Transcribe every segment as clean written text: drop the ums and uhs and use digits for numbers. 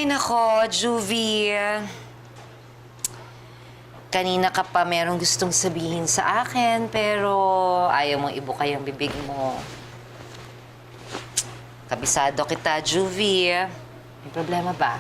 Ay, nako, Juvie. Kanina ka pa merong gustong sabihin sa akin, pero ayaw mong ibukay ang bibig mo. Kabisado kita, Juvie. May problema ba?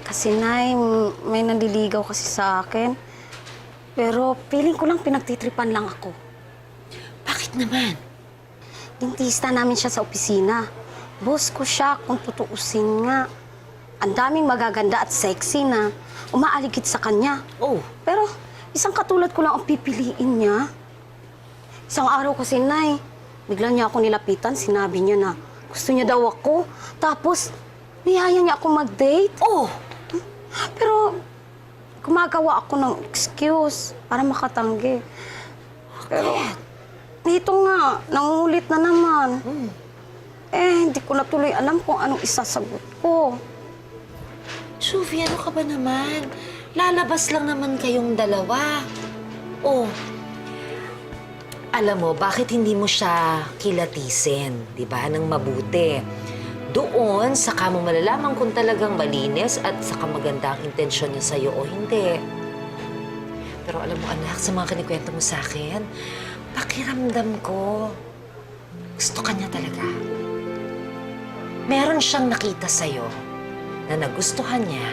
Kasi, Nay, may nandiligaw kasi sa akin. Pero feeling ko lang pinagtitripan lang ako. Bakit naman? Dentista namin siya sa opisina. Boss ko siya kung tutuusin nga. Ang daming magaganda at sexy na umaaligid sa kanya. Oh. Pero isang katulad ko lang ang pipiliin niya. Isang araw kasi, Nay, bigla niya ako nilapitan. Sinabi niya na gusto niya daw ako. Tapos, niyaya niya ako mag-date. Oh! Pero gumagawa ako ng excuse para makatanggi. Pero dito nga, nangungulit na naman. Hindi ko na tuloy alam kung anong isasagot ko. Juvie, ano ka ba naman? Lalabas lang naman kayong dalawa. Oh, alam mo, bakit hindi mo siya kilatisin, di ba, ng mabuti? Doon, saka mo malalaman kung talagang malinis at saka maganda ang intensyon niya sa'yo o hindi. Pero alam mo, anak, sa mga kinikwento mo sa akin, pakiramdam ko, gusto ka niya talaga. Meron siyang nakita sa'yo na nagustuhan niya,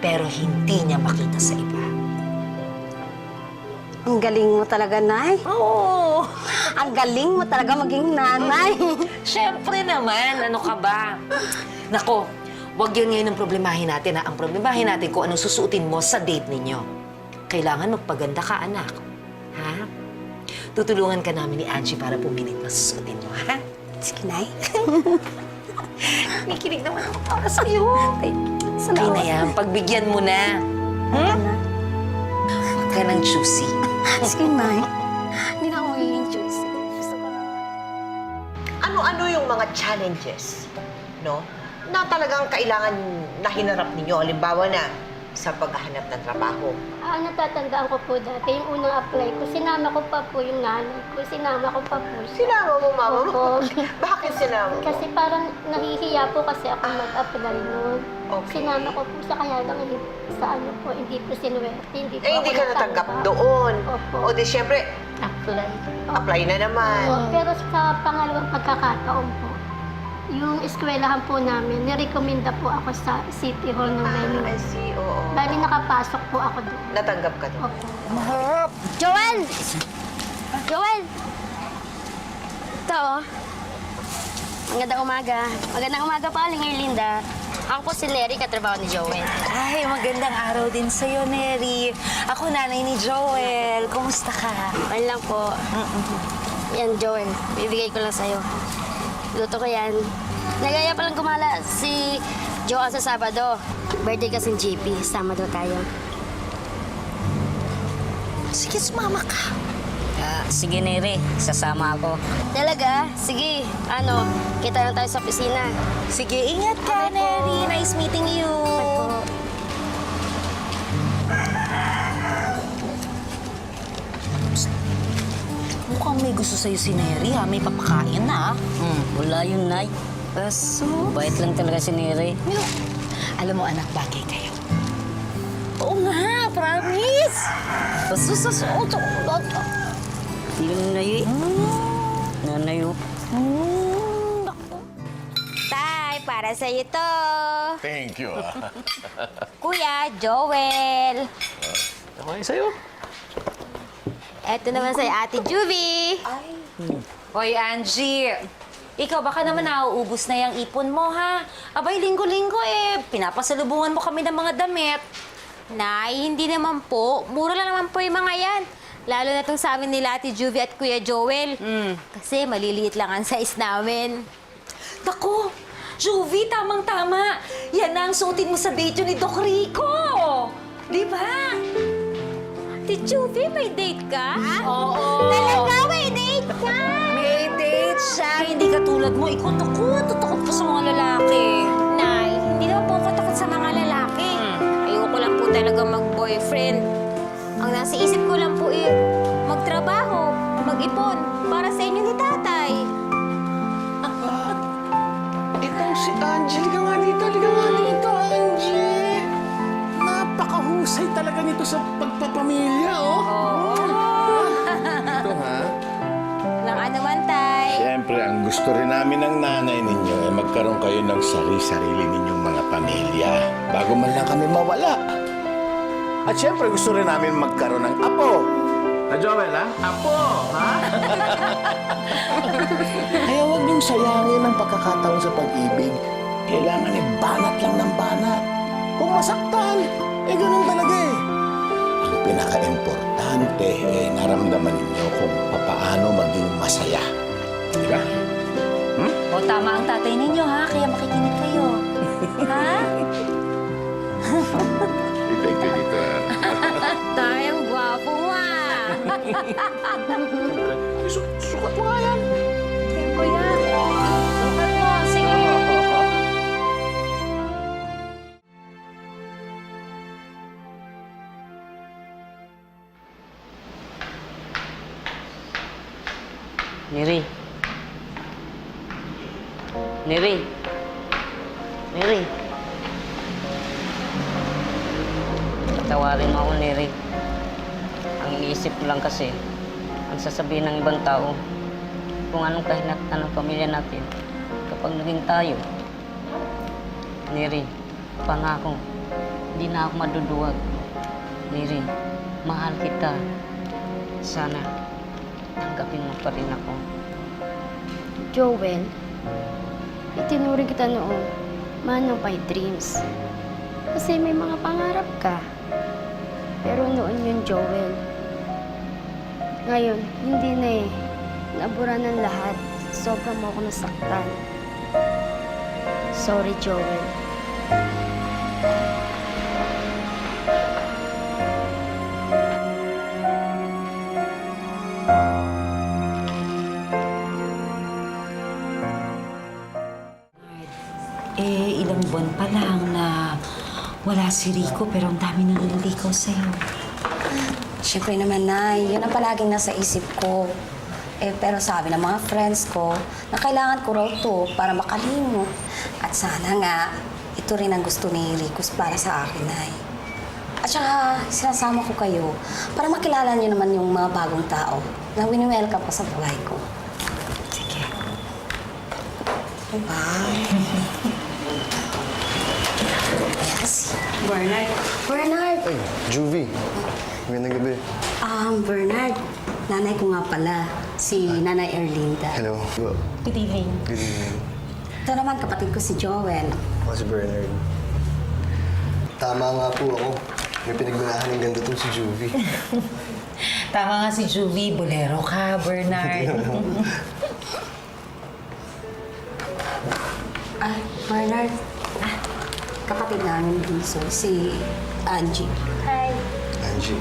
pero hindi niya makita sa iba. Ang galing mo talaga, Nay. Oo! Ang galing mo talaga maging nanay. Siyempre naman, ano ka ba? Nako, wag yan ngayon ang problemahin natin, ha? Ang problemahin natin kung anong susuotin mo sa date ninyo. Kailangan magpaganda ka, anak. Ha? Tutulungan ka namin ni Angie para pumili ng susuotin mo, ha? Sige, Nay. Nakikinig naman ako para sa'yo. Ay Salamat. na yan, pagbigyan mo na. Hmm? Huwag ka ng choosy. Sige, Nay. Hindi na ako magiging choice. Gusto ko lang. Ano-ano yung mga challenges, no? Na talagang kailangan na hinarap ninyo. Halimbawa na, sa paghahanap ng trabaho. Natatandaan ko po dati, yung unang apply ko, sinama ko pa po yung nanay ko, sinama ko pa po siya. Sinama mo, mama mo? Opo. Bakit sinama mo? Kasi parang nahihiya po kasi ako mag-apply noon. Okay. Sinama ko po siya, kaya lang sa ano po, hindi po sinuwerte, hindi po Hindi ako ka natanggap doon. Opo. O di syempre, Apply. apply na naman. Pero sa pangalawang pagkakataon po, yung eskwelahan po namin, nirekomenda po ako sa City Hall ng I Maynila. see, oo. Bali nakapasok po ako doon. Natanggap ka doon. Opo. Joel! Joel! Ito, oh. Magandang umaga. Magandang umaga pa, Aling Erlinda. Ako po si Neri, katrabaho ni Joel. Ay, magandang araw din sa'yo, Neri. Ako nanay ni Joel. Kumusta ka? Ano lang po. Yan, Joel. Bibigay ko lang sa'yo. Luto ko yan. Nagaya palang gumala si Joel sa Sabado. Birthday kasing JP. Sama daw tayo. Sige, sumama ka. Sige, Neri. Sasama ako. Talaga? Sige. Ano, kita lang tayo sa opisina. Sige, ingat ka, Neri. Nice meeting you. Mukhang may gusto sa'yo si Neri, ha? May papakain na, ha? Wala yun, Nay. Baso. Bait lang talaga si Neri. Alam mo, anak, bagay kayo. Oo nga, promise. Baso sa suot. Yung Nay. Nanay, oh. Tay, para sa'yo to. Thank you. Kuya, Joel. Okay sa'yo. Eto naman sa'yo, Ate Juvie. Hoy, Angie. Ikaw, baka naman nauubos na yung ipon mo, ha? Abay, linggo-linggo pinapasalubungan mo kami ng mga damit. Nay, hindi naman po. Mura lang naman po yung mga yan. Lalo na itong sa amin nila Ate Juvie at Kuya Joel. Kasi maliliit lang ang size namin. Naku, Juvie, tamang-tama. Yan na ang suotin mo sa date yun ni Doc Rico. Di ba? Ate Juvie, may date ka? Oo. Talaga, may date ka? May date siya. Hindi katulad mo. Ikaw, takot pa sa mga lalaki. Nay, hindi naman po ako takot sa mga lalaki. Ayoko lang po talaga mag-boyfriend. Ang nasa isip ko lang po magtrabaho, mag-ipon, para sa inyo ni tatay. Itong si Angel ka nga dito. gusto rin namin ng nanay ninyo magkaroon kayo ng sarili-sarili ninyong mga pamilya bago man lang kami mawala. At syempre, gusto rin namin magkaroon ng apo. Na Joel, ha? Apo, ha? Kaya huwag niyong sayangin ang pagkakataon sa pag-ibig. Kailangan banat lang ng banat. Kung masaktan, ganun talaga eh. Ang pinaka-importante naramdaman ninyo kung paano maging masaya. Di ba? O tama ang tatay ninyo, ha? Kaya makikinig kayo. Ha? Thank you, Tita. Tay, ang gwapo mo ah. Sukat mo nga yan. Tempo yan. Sukat mo, sige. Neri. Neri. Neri. Patawarin mo ako, Neri. Ang iniisip ko lang kasi, ang sasabihin ng ibang tao, kung anong kahinatnan ng pamilya natin kapag naging tayo. Neri, pangako, hindi na ako maduduwag. Neri, mahal kita. Sana, tanggapin mo pa rin ako. Joel, itinuring kita noon, man of my dreams. Kasi may mga pangarap ka. Pero noon yun, Joel. Ngayon, hindi na eh. Nabura ng lahat. Sobrang mo ako nasaktan. Sorry, Joel. Ilang buwan pa lang na wala si Rico pero ang dami nang nililigaw sa'yo. Siyempre naman, Nay, yun ang palaging nasa isip ko. Pero sabi ng mga friends ko na kailangan ko raw to para makalimot. At sana nga, ito rin ang gusto ni Rico para sa akin, Nay. At saka, sinasama ko kayo para makilala niyo naman yung mga bagong tao na wini-welcome ko sa buhay ko. Sige. Bye. Yes. Bernard. Bernard! Ay, Juvie. Magandang gabi. Bernard. Nanay ko nga pala. Si Nanay Erlinda. Hello. Good evening. Good evening. Ito naman, kapatid ko si Joel. Ako si Bernard. Tama nga po ako. May pinagbanahan ng ganda tong si Juvie. Tama nga si Juvie. Bolero ka, Bernard. Bernard. Kapatid namin dito, si Angie. Hi. Angie.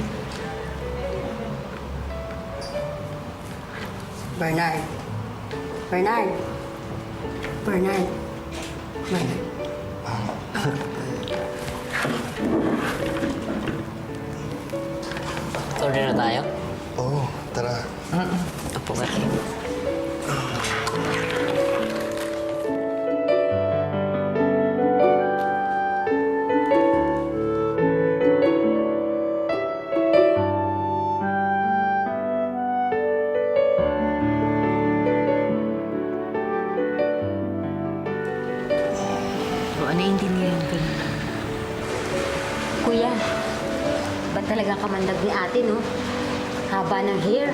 Bernard. Bernard. Bernard. Bernard. Order na tayo? Oo, tara. Apo ka kayo. Naiintindihan ko na. Kuya, ba't talaga kamandag ni ate, no? Haba ng hair.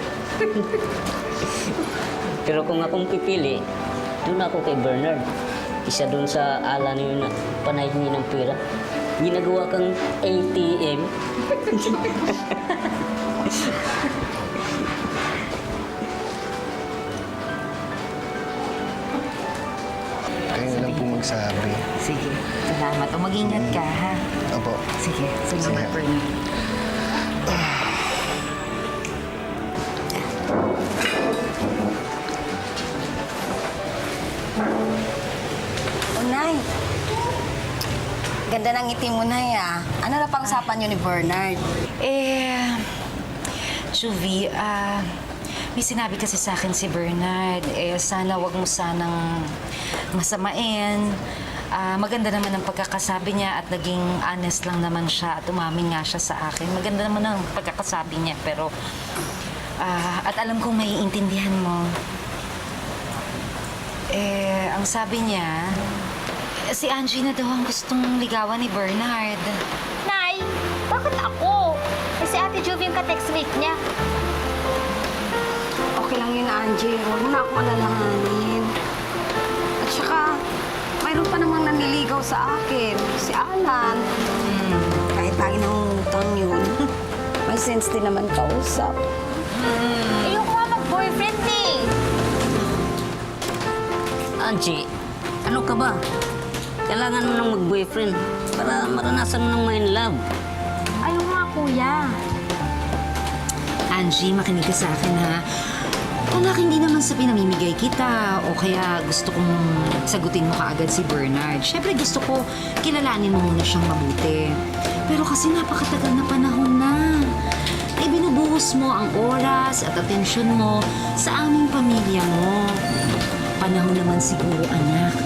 Pero kung akong pipili, doon ako kay Bernard. Isa doon sa ala niyo na panay niyo ng pera. Ginagawa kang ATM. Kayo na lang po magsabi. Sige. Salamat. O mag-ingat ka, ha? Opo. Sige. Salamat, Sige. Bernard. Nay. Ganda ng ngiti mo, Nay, ah. Ano na pang-usapan niyo ni Bernard? Juvie, may sinabi kasi sa akin si Bernard. Sana wag mo sanang masamain. Maganda naman ang pagkakasabi niya at naging honest lang naman siya at umamin nga siya sa akin. Maganda naman ang pagkakasabi niya pero at alam kong maiintindihan mo. ang sabi niya, si Angie na daw ang gustong ligawan ni Bernard. Nay, bakit ako? Eh, si Ate Juvie yung ka-textmate niya. Okay lang yun, Angie. Huwag mo na akong alalahanin. At saka, mayroon pa namang naniligaw sa akin. Si Alan. Kahit lagi nangungutang yun. May sense din naman kausap. Ayoko nga mag-boyfriend eh. Angie, ano ka ba? Kailangan mo nang mag-boyfriend para maranasan mo ng ma-in love. Ayoko nga, kuya. Angie, makinig ka sa akin ha. Anak, hindi naman sa pinamimigay kita o kaya gusto kong sagutin mo kaagad si Bernard. Siyempre gusto ko kilalanin mo muna siyang mabuti. Pero kasi napakatagal na panahon na. Eh, binubuhos mo ang oras at atensyon mo sa aming pamilya mo. Panahon naman siguro, anak,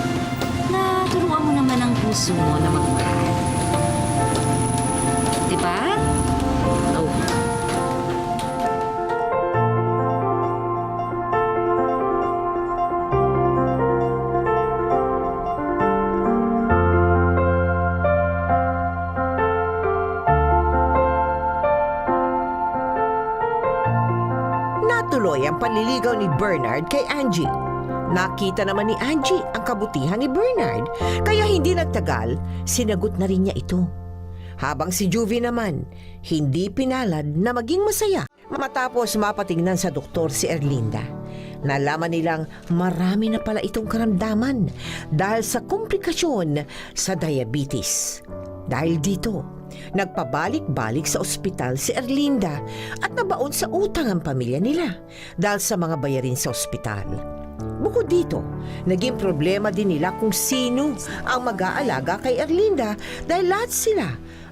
na turuan mo naman ang puso mo na magmahal. Diba? Oh. Natuloy ang panliligaw ni Bernard kay Angie. Nakita naman ni Angie ang kabutihan ni Bernard, kaya hindi nagtagal, sinagot na rin niya ito. Habang si Juvie naman, hindi pinalad na maging masaya. Matapos mapatingnan sa doktor si Erlinda, nalaman nilang marami na pala itong karamdaman dahil sa komplikasyon sa diabetes. Dahil dito, nagpabalik-balik sa ospital si Erlinda at nabaon sa utang ang pamilya nila dahil sa mga bayarin sa ospital. Bukod dito, naging problema din nila kung sino ang mag-aalaga kay Erlinda dahil lahat sila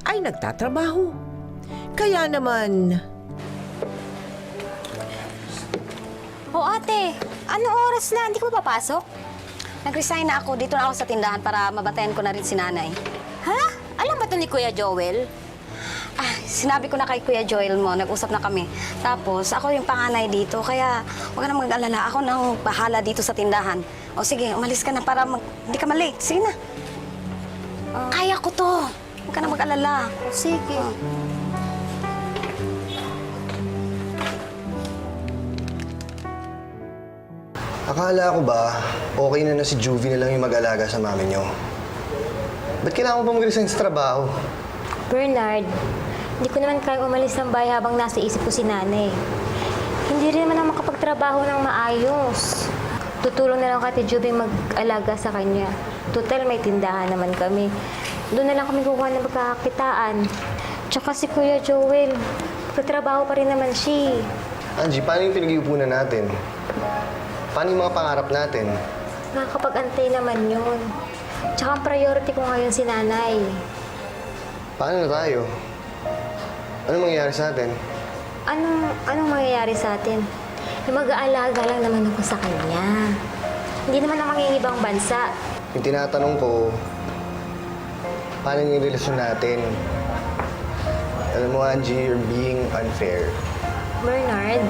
ay nagtatrabaho. Kaya naman... O ate, anong oras na? Hindi ko pa papasok? Nag-resign na ako. Dito na ako sa tindahan para mabantayan ko na rin si nanay. Ha? Alam ba ito ni Kuya Joel? Ah, sinabi ko na kay Kuya Joel mo, nag-usap na kami. Tapos, ako yung panganay dito, kaya huwag ka na mag-alala. Ako nang bahala dito sa tindahan. O sige, umalis ka na para hindi ka malate. Sige na. Kaya ko to. Huwag ka na mag-alala. Sige. Akala ko ba, okay na si Juvie na lang yung mag-alaga sa mami niyo? Ba't kailangan mo pa mag-resign sa trabaho? Bernard, hindi ko naman kayang umalis ng bahay habang nasa isip ko si nanay. Hindi rin naman ako makapagtrabaho ng maayos. Tutulong na lang kay Juvie mag-alaga sa kanya. Total, may tindahan naman kami. Doon na lang kami kukuha ng pagkakakitaan. Tsaka si Kuya Joel, magtatrabaho pa rin naman siya. Angie, paano yung pinag-iupunan natin? Paano yung mga pangarap natin? Nakakapag-antay naman yun. Tsaka ang priority ko ngayon si nanay. Paano na tayo? Ano mangyayari sa atin? Anong mangyayari sa atin? Mag-aalaga lang naman ako sa kanya. Hindi naman ako mangingibang bansa. Yung tinatanong ko, paano yung relasyon natin? Alam mo, Angie, you're being unfair. Bernard,